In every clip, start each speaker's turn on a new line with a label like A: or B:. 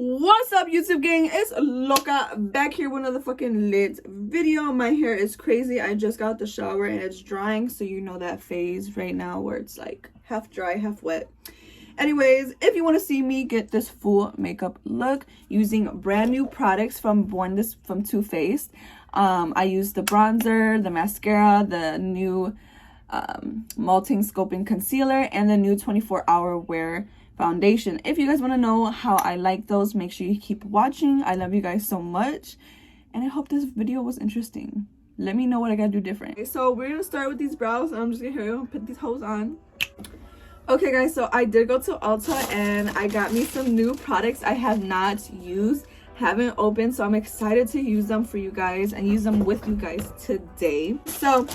A: What's up, YouTube gang? It's Loca back here with another fucking lit video. My hair is crazy. I just got out the shower and it's drying, so you know that phase right now where it's like half dry, half wet. Anyways, if you want to see me get this full makeup look using brand new products from Too Faced, I used the bronzer, the mascara, the new Multing Sculpting Concealer, and the new 24-hour wear foundation. If you guys want to know how I like those, make sure you keep watching. I love you guys so much, and I hope this video was interesting. Let me know what I gotta do different. Okay, so we're gonna start with these brows. I'm just gonna put these hoes on. Okay guys, so I did go to Ulta and I got me some new products I have not used, haven't opened, so I'm excited to use them for you guys and use them with you guys today. So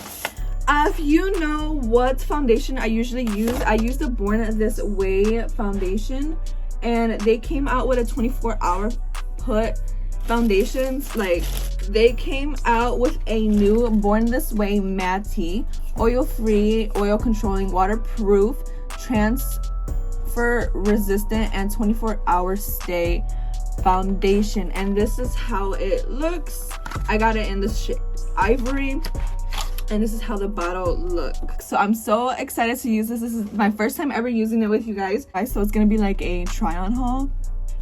A: if you know what foundation I usually use, I use the Born This Way foundation, and they came out with a 24-hour put foundations. Like, they came out with a new Born This Way matte, oil-free, oil-controlling, waterproof, transfer resistant, and 24-hour stay foundation, and this is how it looks. I got it in this shade ivory, and this is how the bottle looks. So I'm so excited to use this. This is my first time ever using it with you guys, so it's gonna be like a try-on haul.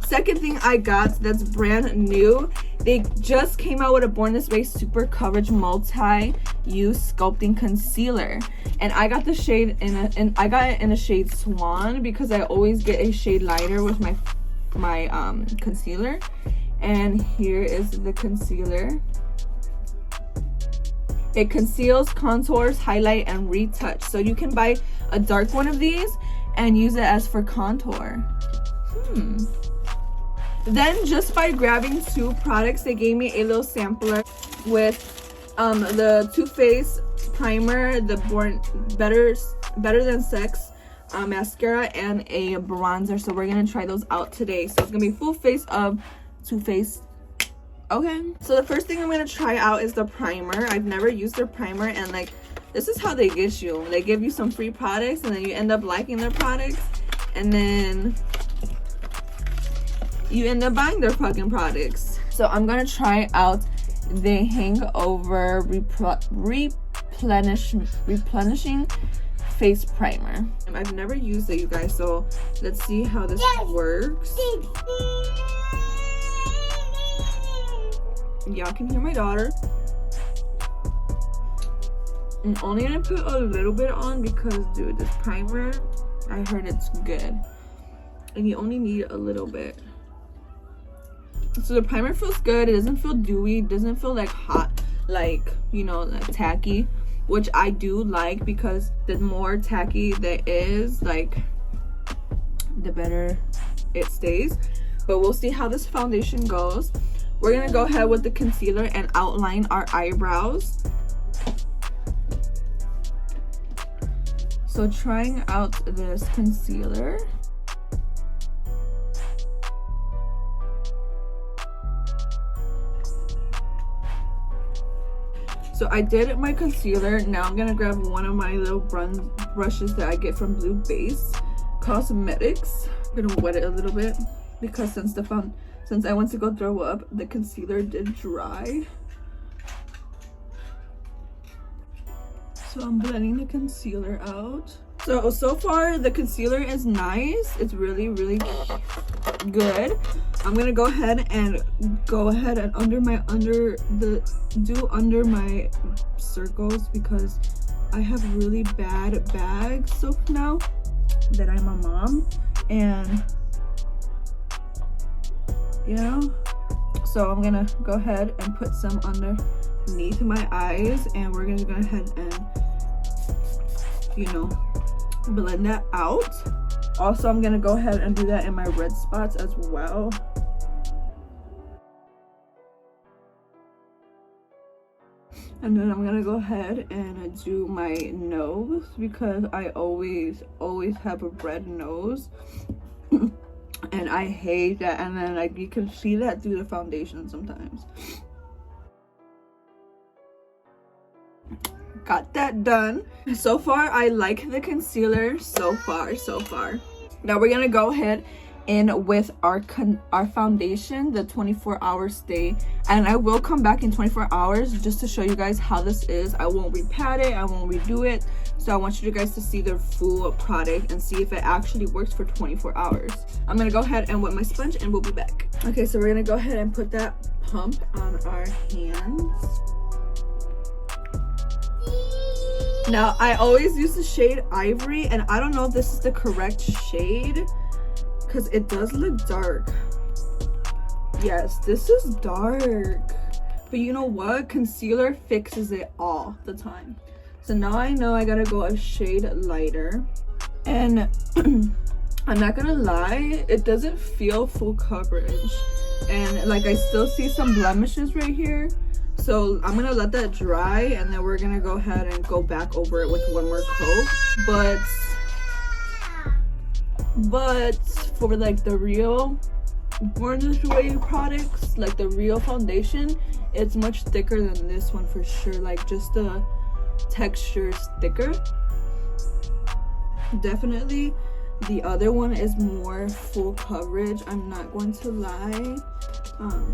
A: Second thing I got that's brand new, they just came out with a Born This Way Super Coverage Multi-Use Sculpting Concealer, and I got the shade I got it in a shade Swan because I always get a shade lighter with my concealer. And here is the concealer. It conceals, contours, highlight, and retouch. So you can buy a dark one of these and use it as for contour. Then just by grabbing two products, they gave me a little sampler with the Too Faced primer, the Better Than Sex mascara, and a bronzer. So we're gonna try those out today. So it's gonna be full face of Too Faced. Okay, so the first thing I'm gonna try out is the primer. I've never used their primer, and like, this is how they get you. They give you some free products and then you end up liking their products, and then you end up buying their fucking products. So I'm gonna try out the Hangover replenishing face primer. I've never used it, you guys, so let's see how this works. Y'all can hear my daughter. I'm only gonna put a little bit on because, dude, this primer, I heard it's good, and you only need a little bit. So the primer feels good. It doesn't feel dewy, it doesn't feel like hot, like, you know, like tacky, which I do like, because the more tacky there is, like, the better it stays. But we'll see how this foundation goes. We're gonna go ahead with the concealer and outline our eyebrows. So trying out this concealer. So I did my concealer. Now I'm gonna grab one of my little brushes that I get from Blue Base Cosmetics. I'm gonna wet it a little bit because since I went to go throw up, the concealer did dry. So I'm blending the concealer out. So far the concealer is nice. It's really, really good. I'm gonna go ahead and under my circles, because I have really bad bags so now that I'm a mom, and you know, so I'm gonna go ahead and put some underneath my eyes, and we're gonna go ahead and, you know, blend that out. Also, I'm gonna go ahead and do that in my red spots as well. And then I'm gonna go ahead and do my nose, because I always have a red nose. And I hate that, and then like you can see that through the foundation sometimes. Got that done. So far I like the concealer so far. Now we're gonna go ahead in with our foundation, the 24-hour stay, and I will come back in 24 hours just to show you guys how this is. I won't repat it, I won't redo it, so I want you guys to see the full product and see if it actually works for 24 hours. I'm gonna go ahead and wet my sponge and we'll be back. Okay, so we're gonna go ahead and put that pump on our hands. Now I always use the shade Ivory, and I don't know if this is the correct shade because it does look dark. Yes, this is dark, but you know what, concealer fixes it all the time. So now I know I gotta go a shade lighter, and I'm not gonna lie, it doesn't feel full coverage, and like I still see some blemishes right here. So I'm gonna let that dry, and then we're gonna go ahead and go back over it with one more coat. But for like the real Born This Way products, like the real foundation, it's much thicker than this one for sure. Like just the texture is thicker. Definitely the other one is more full coverage, I'm not going to lie.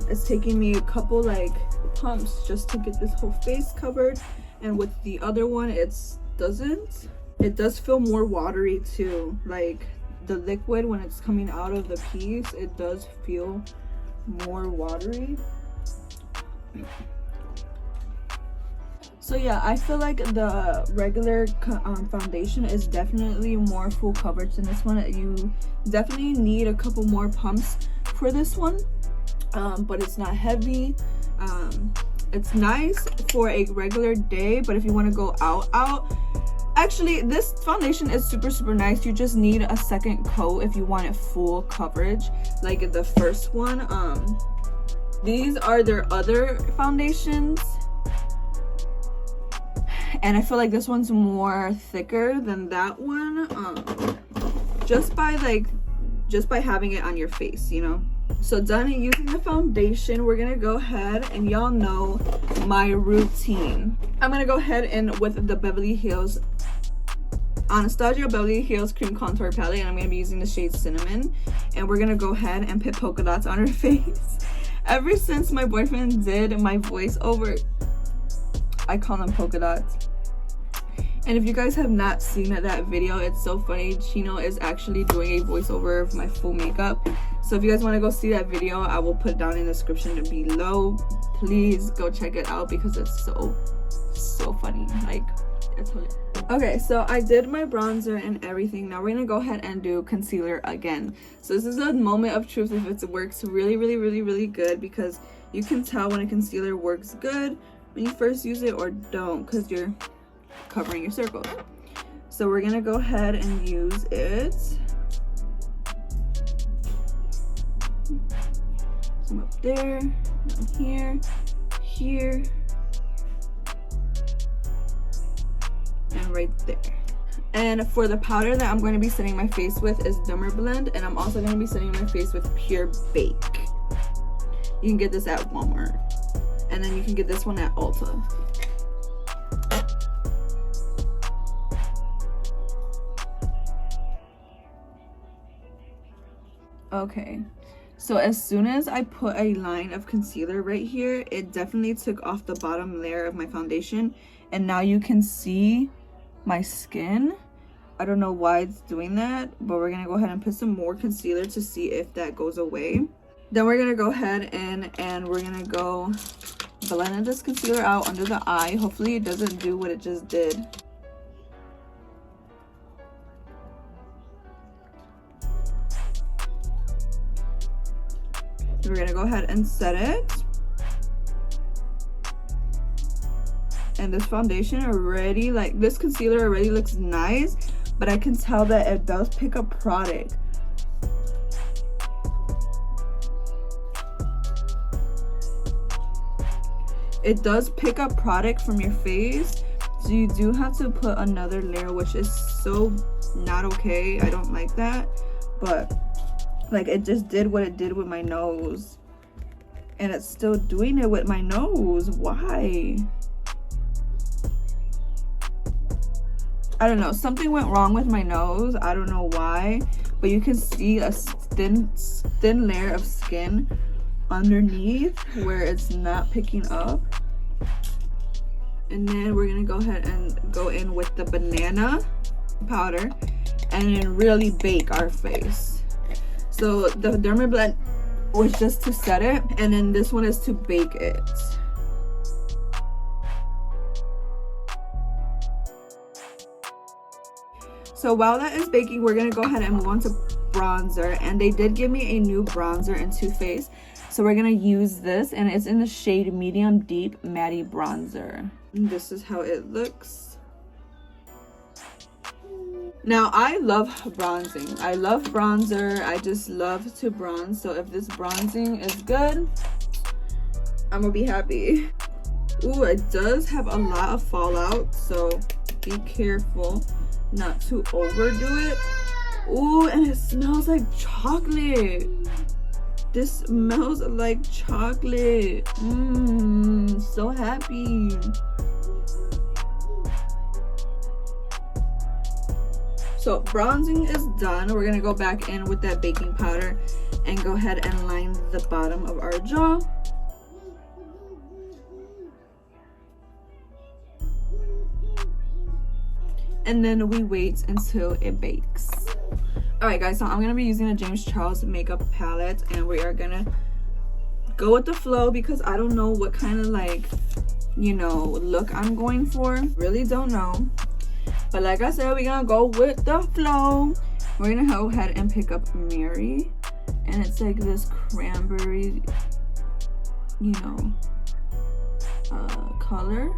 A: It's taking me a couple like pumps just to get this whole face covered, and with the other one it does feel more watery too. Like the liquid, when it's coming out of the piece, it does feel more watery. So yeah, I feel like the regular foundation is definitely more full coverage than this one. You definitely need a couple more pumps for this one, but it's not heavy. It's nice for a regular day, but if you want to go out, actually this foundation is super nice. You just need a second coat if you want it full coverage like the first one. These are their other foundations, and I feel like this one's more thicker than that one, just by having it on your face, you know. So done using the foundation, we're gonna go ahead, and y'all know my routine. I'm gonna go ahead and with the Beverly Hills Anastasia Beverly Hills Cream Contour Palette, and I'm gonna be using the shade Cinnamon, and we're gonna go ahead and put polka dots on her face. Ever since my boyfriend did my voiceover, I call them polka dots. And if you guys have not seen that video, it's so funny. Chino is actually doing a voiceover of my full makeup. So if you guys want to go see that video, I will put it down in the description below. Please go check it out because it's so funny. Like, it's hilarious. Okay, so I did my bronzer and everything. Now we're gonna go ahead and do concealer again. So this is a moment of truth if it works really good, because you can tell when a concealer works good when you first use it or don't, because you're covering your circles. So we're gonna go ahead and use it. Some up there, down here, and right there. And for the powder that I'm going to be setting my face with is Dummer Blend, and I'm also going to be setting my face with Pure Bake. You can get this at Walmart, and then you can get this one at Ulta. Okay, so as soon as I put a line of concealer right here, it definitely took off the bottom layer of my foundation, and now you can see my skin. I don't know why it's doing that, but we're gonna go ahead and put some more concealer to see if that goes away. Then we're gonna go ahead and we're gonna go blend this concealer out under the eye. Hopefully it doesn't do what it just did. We're gonna go ahead and set it. And this foundation already, like this concealer already looks nice, but I can tell that it does pick up product. It does pick up product from your face, so you do have to put another layer, which is so not okay. I don't like that, but like it just did what it did with my nose, and it's still doing it with my nose. Why? I don't know, something went wrong with my nose. I don't know why, but you can see a thin layer of skin underneath where it's not picking up. And then we're gonna go ahead and go in with the banana powder and then really bake our face. So the Dermablend was just to set it, and then this one is to bake it. So while that is baking, we're gonna go ahead and move on to bronzer, and they did give me a new bronzer in Too Faced, so we're gonna use this, and it's in the shade Medium Deep Matte Bronzer. And this is how it looks. Now I love bronzing. I love bronzer. I just love to bronze, so if this bronzing is good, I'm gonna be happy. Ooh, it does have a lot of fallout, so be careful not to overdo it. Ooh, and it smells like chocolate. This smells like chocolate. So happy. So bronzing is done. We're gonna go back in with that baking powder and go ahead and line the bottom of our jaw. And then we wait until it bakes. All right guys, so I'm gonna be using a James Charles makeup palette, and we are gonna go with the flow because I don't know what kind of, like, you know, look I'm going for. Really don't know, but like I said, we're gonna go with the flow. We're gonna go ahead and pick up Mary, and it's like this cranberry, you know, color,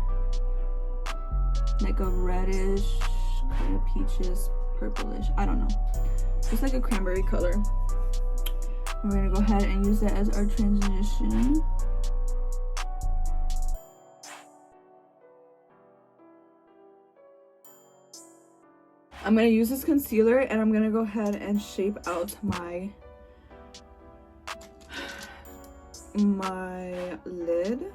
A: like a reddish kind of peaches, purplish, I don't know, it's like a cranberry color. We're gonna go ahead and use that as our transition. I'm gonna use this concealer, and I'm gonna go ahead and shape out my lid.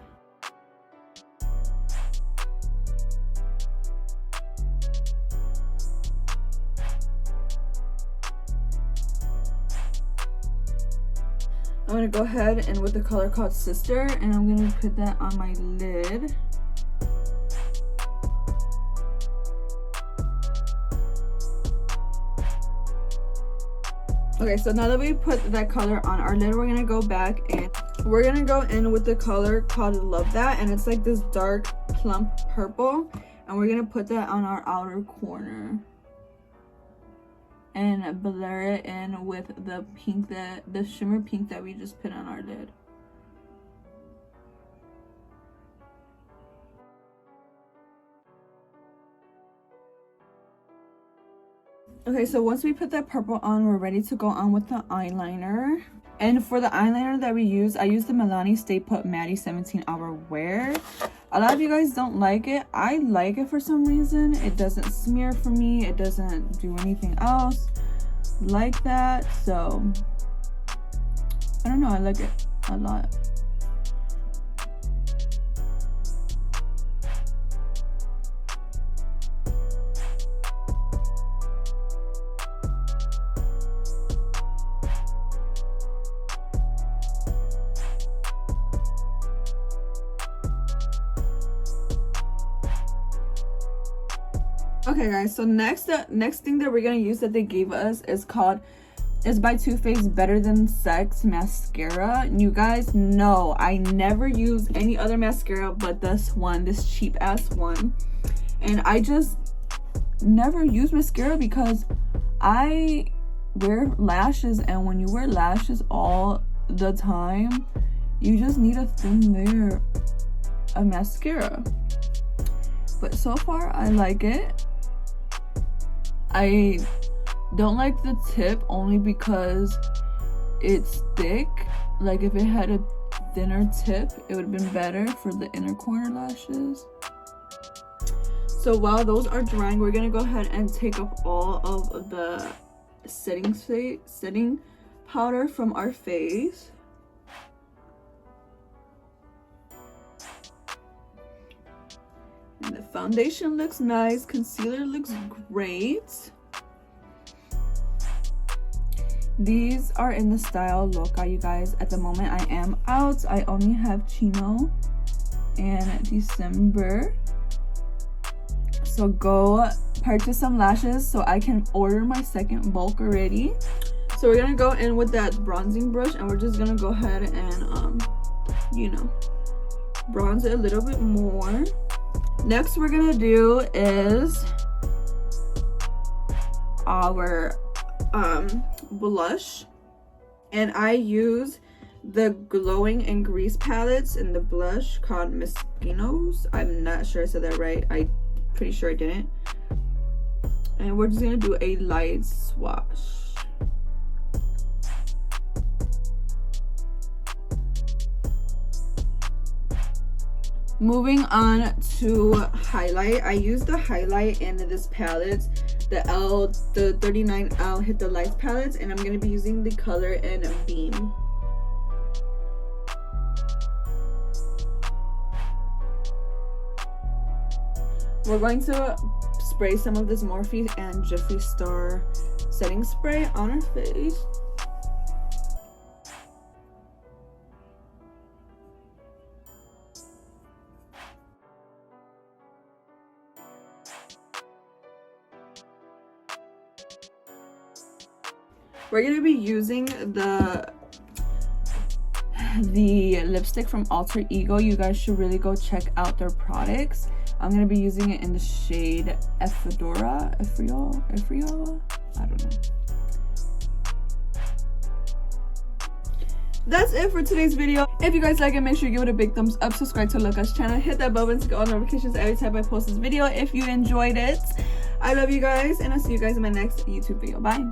A: I'm gonna go ahead and with the color called Sister, and I'm gonna put that on my lid. Okay, so now that we put that color on our lid, we're gonna go back and we're gonna go in with the color called Love That, and it's like this dark plump purple, and we're gonna put that on our outer corner and blur it in with the pink, the shimmer pink that we just put on our lid. Okay, so once we put that purple on, we're ready to go on with the eyeliner. And for the eyeliner that we use, I use the Milani Stay Put Matte 17 Hour Wear. A lot of you guys don't like it. I like it for some reason. It doesn't smear for me. It doesn't do anything else like that. So, I don't know. I like it a lot. Okay guys, so next thing that we're gonna use that they gave us is by Too Faced Better Than Sex mascara. And you guys know I never use any other mascara but this one, this cheap ass one. And I just never use mascara because I wear lashes, and when you wear lashes all the time, you just need a thin layer of mascara. But so far I like it. I don't like the tip only because it's thick. Like if it had a thinner tip, it would have been better for the inner corner lashes. So while those are drying, we're gonna go ahead and take off all of the setting powder from our face. And the foundation looks nice, concealer looks great. These are in the style Loca, you guys. At the moment, I am out. I only have Chino in December. So go purchase some lashes so I can order my second bulk already. So we're gonna go in with that bronzing brush, and we're just gonna go ahead and you know, bronze it a little bit more. Next we're gonna do is our blush, and I use the glowing and grease palettes in the blush called Chinos. I'm not sure I said that right. I'm pretty sure I didn't. And we're just gonna do a light swatch. Moving on to highlight, I use the highlight in this palette, the 39L Hit the Lights palette, and I'm going to be using the color in Beam. We're going to spray some of this Morphe and Jeffree Star setting spray on our face. We're going to be using the lipstick from Alter Ego. You guys should really go check out their products. I'm going to be using it in the shade Ephedora. I don't know. That's it for today's video. If you guys like it, make sure you give it a big thumbs up, subscribe to Loca's channel, hit that bell button to get all notifications every time I post this video. If you enjoyed it, I love you guys, and I'll see you guys in my next YouTube video. Bye.